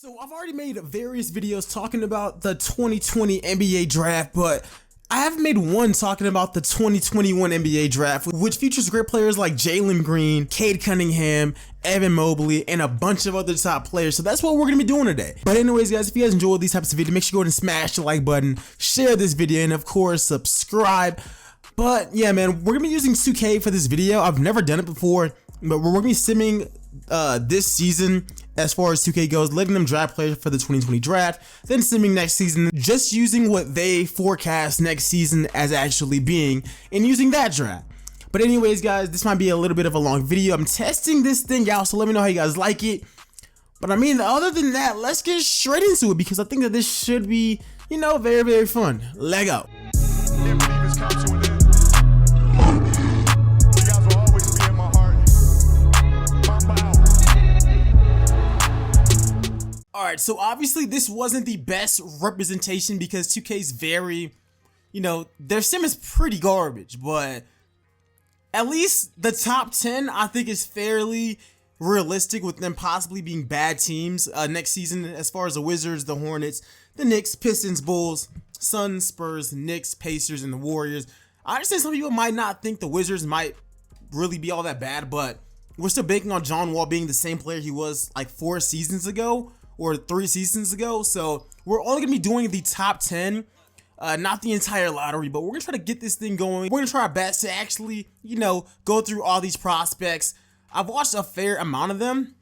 So I've already made various videos talking about the 2020 NBA draft, but I haven't made one talking about the 2021 NBA draft, which features great players like Jalen Green, Cade Cunningham, Evan Mobley, and a bunch of other top players. So that's what we're going to be doing today. But anyways, guys, if you guys enjoyed these types of videos, make sure you go ahead and smash the like button, share this video, and of course, subscribe. But yeah, man, we're going to be using 2K for this video. I've never done it before, but we're going to be simming this season as far as 2K goes, letting them draft players for the 2020 draft, then simming next season, just using what they forecast next season as actually being, and using that draft. But anyways, guys, this might be a little bit of a long video. I'm testing this thing out, so let me know how you guys like it. But I mean, other than that, let's get straight into it, because I think that this should be, you know, very, very fun. Let go. Alright, so obviously this wasn't the best representation because 2K's very, you know, their sim is pretty garbage, but at least the top 10 I think is fairly realistic, with them possibly being bad teams next season, as far as the Wizards, the Hornets, the Knicks, Pistons, Bulls, Suns, Spurs, Knicks, Pacers, and the Warriors. I understand some people might not think the Wizards might really be all that bad, but we're still banking on John Wall being the same player he was like 4 seasons ago. Or 3 seasons ago. So we're only gonna be doing the top 10, not the entire lottery, but we're gonna try to get this thing going. We're gonna try our best to actually, you know, go through all these prospects. I've watched a fair amount of them.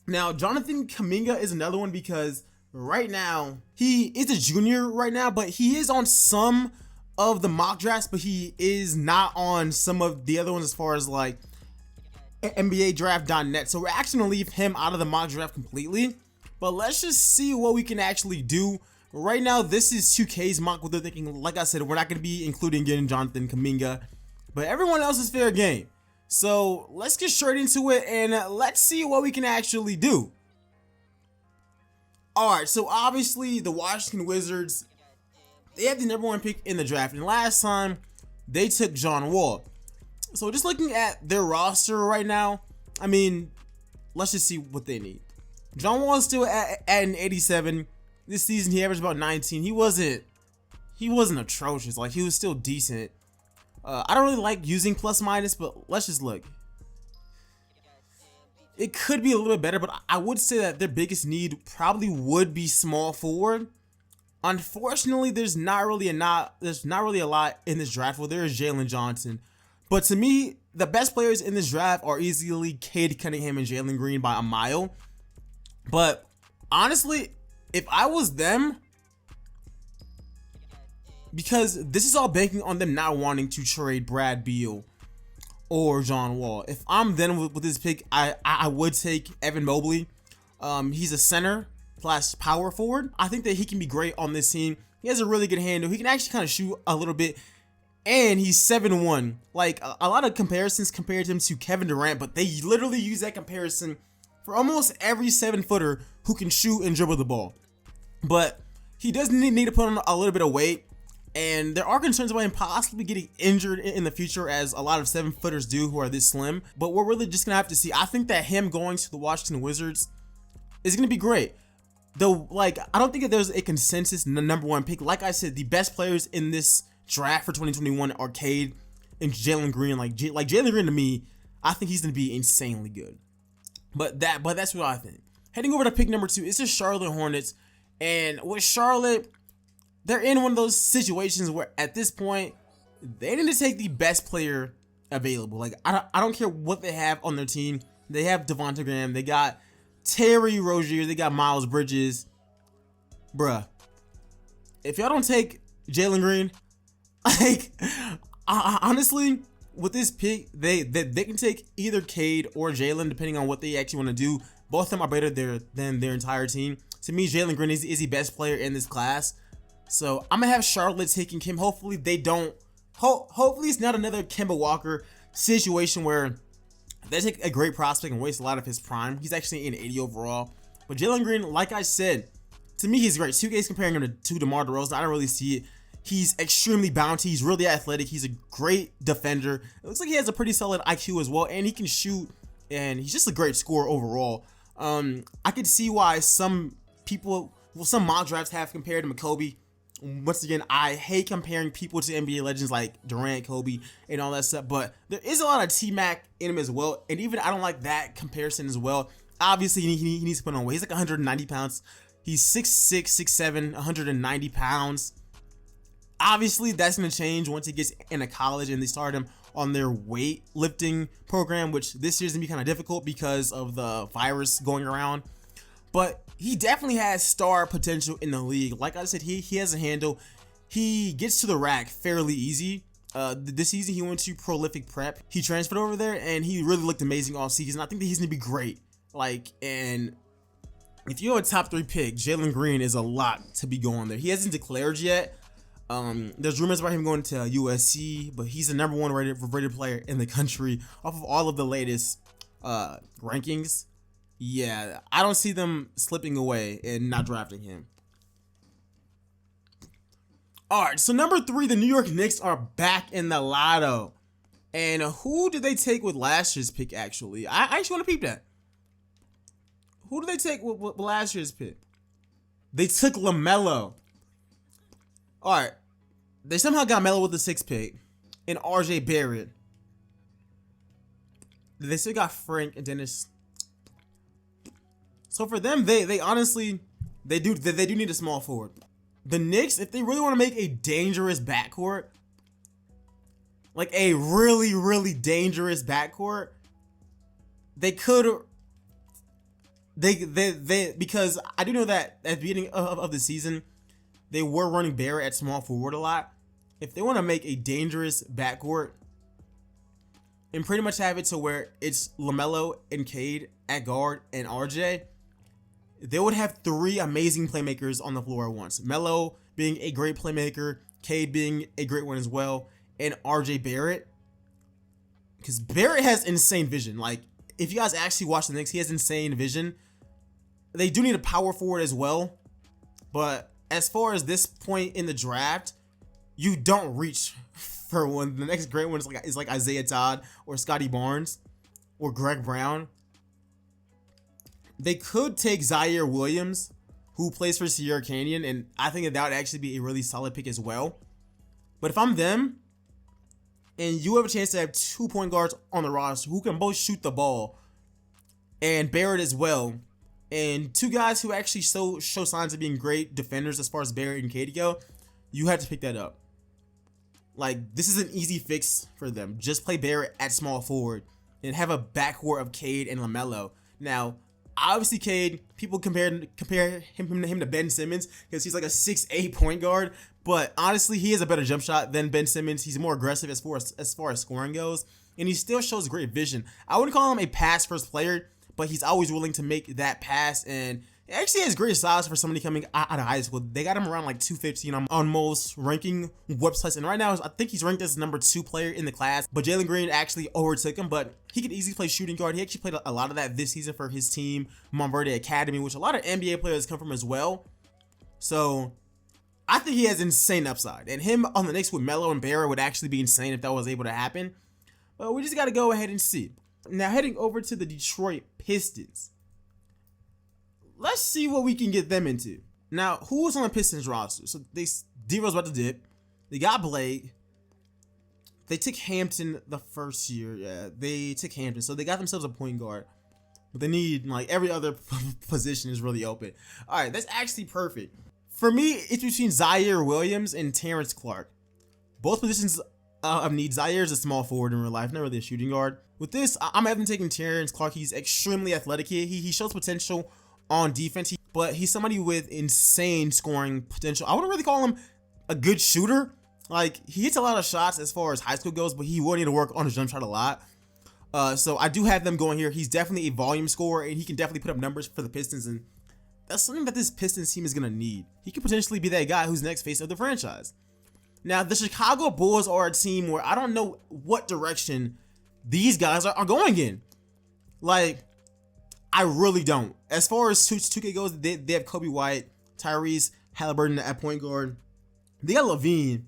Now, Jonathan Kuminga is another one, because right now he is a junior right now, but he is on some of the mock drafts, but he is not on some of the other ones as far as like NBADraft.net. So we're actually gonna leave him out of the mock draft completely. But let's just see what we can actually do. Right now, this is 2K's mock, what they're thinking. Like I said, we're not going to be including getting Jonathan Kuminga, but everyone else is fair game. So let's get straight into it, and let's see what we can actually do. Alright, so obviously the Washington Wizards, they have the #1 pick in the draft, and last time they took John Wall. So just looking at their roster right now, I mean, let's just see what they need. John Wall is still at an 87. This season he averaged about 19. He wasn't atrocious. Like, he was still decent. I don't really like using plus minus, but let's just look. It could be a little bit better, but I would say that their biggest need probably would be small forward. Unfortunately, there's not really a lot in this draft. Well, there is Jalen Johnson, but to me, the best players in this draft are easily Cade Cunningham and Jalen Green by a mile. But honestly, if I was them, because this is all banking on them not wanting to trade Brad Beal or John Wall. If I'm them with this pick, I would take Evan Mobley. He's a center / power forward. I think that he can be great on this team. He has a really good handle. He can actually kind of shoot a little bit. And he's 7'1". Like, a lot of comparisons compared him to Kevin Durant, but they literally use that comparison for almost every 7-footer who can shoot and dribble the ball. But he does need to put on a little bit of weight, and there are concerns about him possibly getting injured in the future, as a lot of 7-footers do who are this slim. But we're really just gonna have to see. I think that him going to the Washington Wizards is gonna be great. Though, like, I don't think that there's a consensus #1 pick. Like I said, the best players in this draft for 2021 are Cade and Jalen Green. Like Jalen Green, to me, I think he's gonna be insanely good. But that's what I think. Heading over to pick #2, it's the Charlotte Hornets. And with Charlotte, they're in one of those situations where at this point, they need to take the best player available. Like, I don't care what they have on their team. They have Devonta Graham. They got Terry Rozier. They got Miles Bridges. Bruh. If y'all don't take Jalen Green, like, honestly, with this pick, they can take either Cade or Jalen, depending on what they actually want to do. Both of them are better than their entire team. To me, Jalen Green is the best player in this class. So I'm gonna have Charlotte taking him. Hopefully they don't. Hopefully it's not another Kemba Walker situation where they take a great prospect and waste a lot of his prime. He's actually in 80 overall. But Jalen Green, like I said, to me he's great. 2K's comparing him to DeMar DeRozan. I don't really see it. He's extremely bounty. He's really athletic. He's a great defender. It looks like he has a pretty solid IQ as well, and he can shoot, and he's just a great scorer overall. I could see why some some mock drafts have compared him to Kobe. Once again, I hate comparing people to NBA legends like Durant, Kobe, and all that stuff, but there is a lot of T-Mac in him as well, and even I don't like that comparison as well. Obviously, he needs to put on weight. He's like 190 pounds. He's 6'6", 6'7", 190 pounds. Obviously, that's going to change once he gets into college and they start him on their weightlifting program, which this year's going to be kind of difficult because of the virus going around. But he definitely has star potential in the league. Like I said, he has a handle. He gets to the rack fairly easy. This season, he went to Prolific Prep. He transferred over there, and he really looked amazing all season. I think that he's going to be great. And if you're a top 3 pick, Jalen Green is a lot to be going there. He hasn't declared yet. There's rumors about him going to USC, but he's the number 1 rated player in the country off of all of the latest rankings. Yeah, I don't see them slipping away and not drafting him. All right, so number 3, the New York Knicks are back in the lotto. And who did they take with last year's pick, actually? I actually want to peep that. Who did they take with last year's pick? They took LaMelo. All right, they somehow got Melo with the 6th pick and RJ Barrett. They still got Frank and Dennis. So for them, they honestly they do need a small forward. The Knicks, if they really want to make a dangerous backcourt, like a really, really dangerous backcourt, they could. Because I do know that at the beginning of the season, they were running Barrett at small forward a lot. If they want to make a dangerous backcourt and pretty much have it to where it's LaMelo and Cade at guard and RJ, they would have 3 amazing playmakers on the floor at once. Melo being a great playmaker, Cade being a great one as well, and RJ Barrett. Because Barrett has insane vision. Like, if you guys actually watch the Knicks, he has insane vision. They do need a power forward as well. But as far as this point in the draft, you don't reach for one. The next great one is like Isaiah Todd or Scotty Barnes or Greg Brown. They could take Zaire Williams, who plays for Sierra Canyon, and I think that would actually be a really solid pick as well. But if I'm them, and you have a chance to have 2 point guards on the roster who can both shoot the ball, and Barrett as well, and 2 guys who actually show signs of being great defenders as far as Barrett and Cade go, you have to pick that up. Like, this is an easy fix for them. Just play Barrett at small forward and have a backcourt of Cade and LaMelo. Now, obviously, Cade, people compare him to Ben Simmons because he's like a 6'8" point guard. But honestly, he has a better jump shot than Ben Simmons. He's more aggressive as far as scoring goes, and he still shows great vision. I wouldn't call him a pass first player, but he's always willing to make that pass, and he actually has great size for somebody coming out of high school. They got him around like 215 on most ranking websites, and right now I think he's ranked as the number 2 player in the class. But Jalen Green actually overtook him, but he could easily play shooting guard. He actually played a lot of that this season for his team, Montverde Academy, which a lot of NBA players come from as well. So I think he has insane upside, and him on the Knicks with Melo and Barrett would actually be insane if that was able to happen. But we just got to go ahead and see. Now, heading over to the Detroit Pistons. Let's see what we can get them into. Now, who was on the Pistons roster? So D-Rose about to dip. They got Blake. They took Hampton the first year. Yeah, they took Hampton. So they got themselves a point guard. But they need, like, every other position is really open. All right, that's actually perfect. For me, it's between Zaire Williams and Terrence Clark. Both positions of need. Zaire is a small forward in real life, not really a shooting guard. With this, I'm having taken Terrence Clark. He's extremely athletic. He shows potential on defense, but he's somebody with insane scoring potential. I wouldn't really call him a good shooter. Like, he hits a lot of shots as far as high school goes, but he will need to work on his jump shot a lot. So I do have them going here. He's definitely a volume scorer, and he can definitely put up numbers for the Pistons, and that's something that this Pistons team is going to need. He could potentially be that guy who's next face of the franchise. Now, the Chicago Bulls are a team where I don't know what direction these guys are going in. Like, I really don't. As far as 2K goes, they have Kobe White, Tyrese Halliburton at point guard. They got Levine.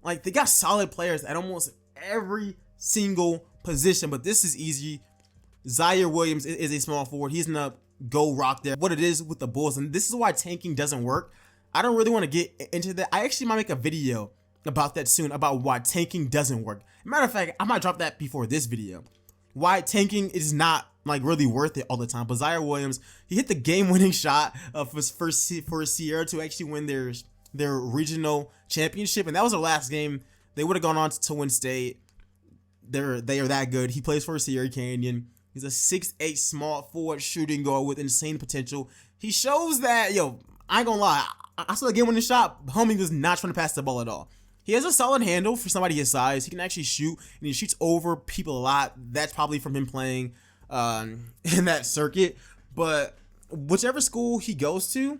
Like, they got solid players at almost every single position, but this is easy. Zaire Williams is a small forward. He's in the go rock there. What it is with the Bulls, and this is why tanking doesn't work. I don't really want to get into that. I actually might make a video about that soon, about why tanking doesn't work. Matter of fact, I might drop that before this video. Why tanking is not like really worth it all the time. But Zaire Williams, he hit the game-winning shot for Sierra to actually win their regional championship, and that was their last game. They would have gone on to win state. They are that good. He plays for Sierra Canyon. He's a 6'8" small forward shooting guard with insane potential. He shows that, yo, I ain't gonna lie, I saw the game-winning shot. Homie was not trying to pass the ball at all. He has a solid handle for somebody his size. He can actually shoot, and he shoots over people a lot. That's probably from him playing in that circuit. But whichever school he goes to,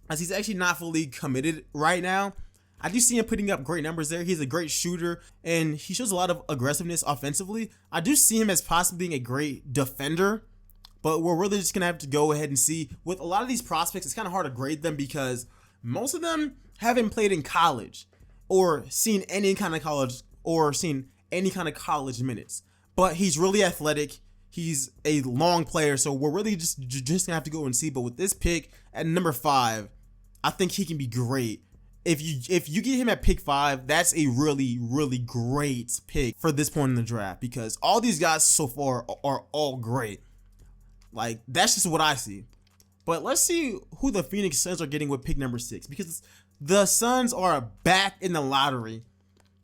as he's actually not fully committed right now, I do see him putting up great numbers there. He's a great shooter, and he shows a lot of aggressiveness offensively. I do see him as possibly being a great defender, but we're really just going to have to go ahead and see. With a lot of these prospects, it's kind of hard to grade them because most of them haven't played in college or seen any kind of college minutes. But he's really athletic. He's a long player, so we're really just gonna have to go and see. But with this pick at number 5, I think he can be great. If you get him at pick 5, that's a really, really great pick for this point in the draft, because all these guys so far are all great. Like, that's just what I see. But let's see who the Phoenix Suns are getting with pick number 6, because the Suns are back in the lottery,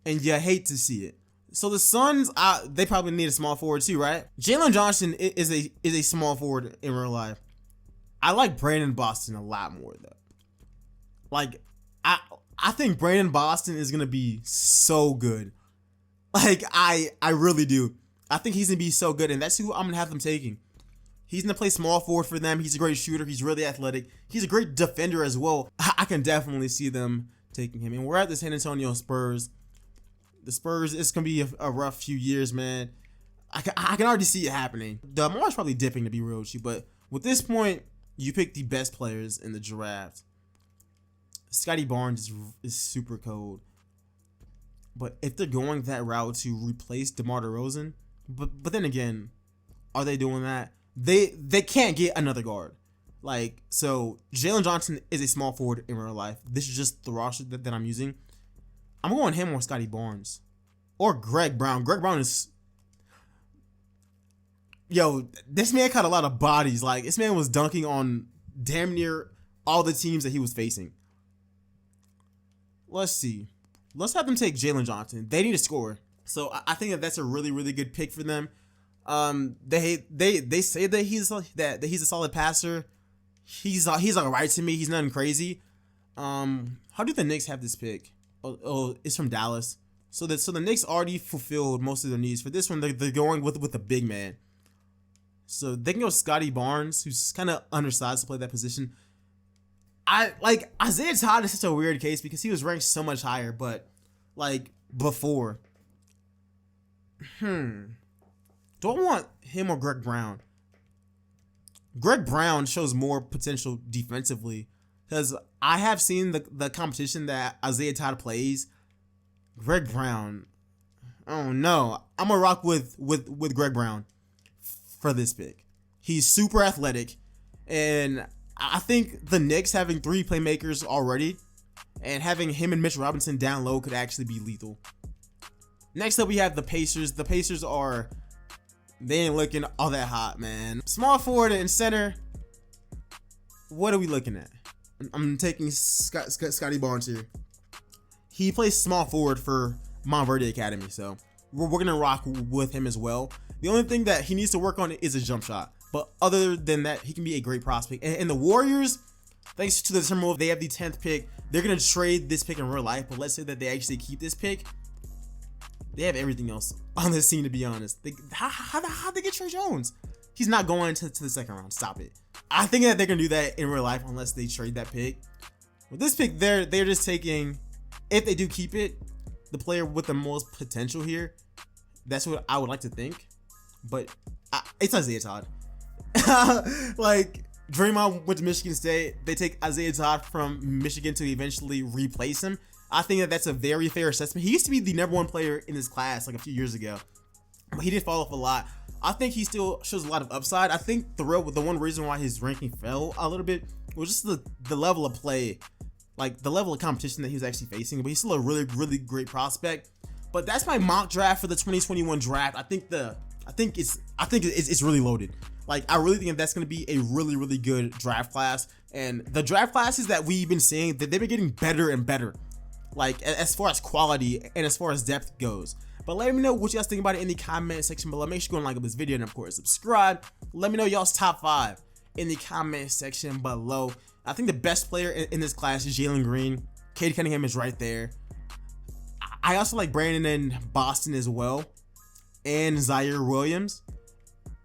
and you hate to see it. So the Suns, they probably need a small forward too, right? Jalen Johnson is a small forward in real life. I like Brandon Boston a lot more though. Like, I think Brandon Boston is gonna be so good. Like, I really do. I think he's gonna be so good, and that's who I'm gonna have them taking. He's gonna play small forward for them. He's a great shooter. He's really athletic. He's a great defender as well. I can definitely see them taking him. And we're at the San Antonio Spurs. The Spurs, it's gonna be a rough few years, man. I can already see it happening. DeMar's probably dipping, to be real with you, but with this point, you pick the best players in the draft. Scotty Barnes is super cold, but if they're going that route to replace DeMar DeRozan, but then again, are they doing that? They can't get another guard. Like, so Jalen Johnson is a small forward in real life. This is just the roster that I'm using. I'm going him or Scotty Barnes or Greg Brown. Greg Brown is, yo, this man caught a lot of bodies. Like, this man was dunking on damn near all the teams that he was facing. Let's see. Let's have them take Jalen Johnson. They need a scorer. So I think that's a really, really good pick for them. They say that he's a solid passer. He's all right to me. He's nothing crazy. How do the Knicks have this pick? Oh, it's from Dallas. So the Knicks already fulfilled most of their needs. For this one, they're going with a big man. So they can go Scotty Barnes, who's kind of undersized to play that position. I like Isaiah Todd is such a weird case because he was ranked so much higher, but like before. Do I want him or Greg Brown? Greg Brown shows more potential defensively because I have seen the competition that Isaiah Todd plays. Greg Brown, oh no, I'm gonna rock with Greg Brown for this pick. He's super athletic, and I think the Knicks having 3 playmakers already and having him and Mitch Robinson down low could actually be lethal. Next up, we have the Pacers. The Pacers they ain't looking all that hot, man. Small forward and center. What are we looking at? I'm taking Scotty Barnes here. He plays small forward for Montverde Academy, so we're going to rock with him as well. The only thing that he needs to work on is a jump shot. But other than that, he can be a great prospect. And the Warriors, thanks to the Timberwolves, they have the 10th pick. They're going to trade this pick in real life, but let's say that they actually keep this pick. They have everything else on this scene, to be honest. How'd they get Trey Jones? He's not going to the second round. Stop it. I think that they're going to do that in real life unless they trade that pick. With this pick, they're just taking, if they do keep it, the player with the most potential here. That's what I would like to think. But it's Isaiah Todd. Like, Draymond went to Michigan State. They take Isaiah Todd from Michigan to eventually replace him. I think that that's a very fair assessment. He used to be the #1 player in his class like a few years ago, but he did fall off a lot I think he still shows a lot of upside. I think the one reason why his ranking fell a little bit was just the level of play, like the level of competition that he was actually facing. But he's still a really great prospect. But that's my mock draft for the 2021 draft. I think it's really loaded. Like, I really think that's going to be a really good draft class. And the draft classes that we've been seeing, that they've been getting better and better, like as far as quality and as far as depth goes. But let me know what you guys think about it in the comment section below. Make sure you go and like up this video, and of course subscribe. Let me know y'all's top 5 in the comment section below. I think the best player in this class is Jalen Green. Cade Cunningham is right there. I also like Brandon and Boston as well, and Zaire Williams,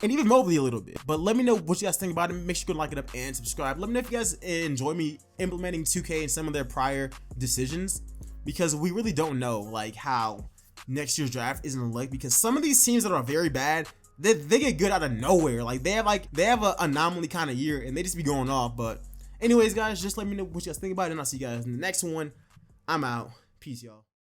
and even Mobley a little bit. But let me know what you guys think about it. Make sure you go like it up and subscribe. Let me know if you guys enjoy me implementing 2K and some of their prior decisions, because we really don't know like how next year's draft is gonna look, because some of these teams that are very bad, they get good out of nowhere. Like they have an anomaly kind of year and they just be going off. But anyways, guys, just let me know what you guys think about it, and I'll see you guys in the next one. I'm out. Peace, y'all.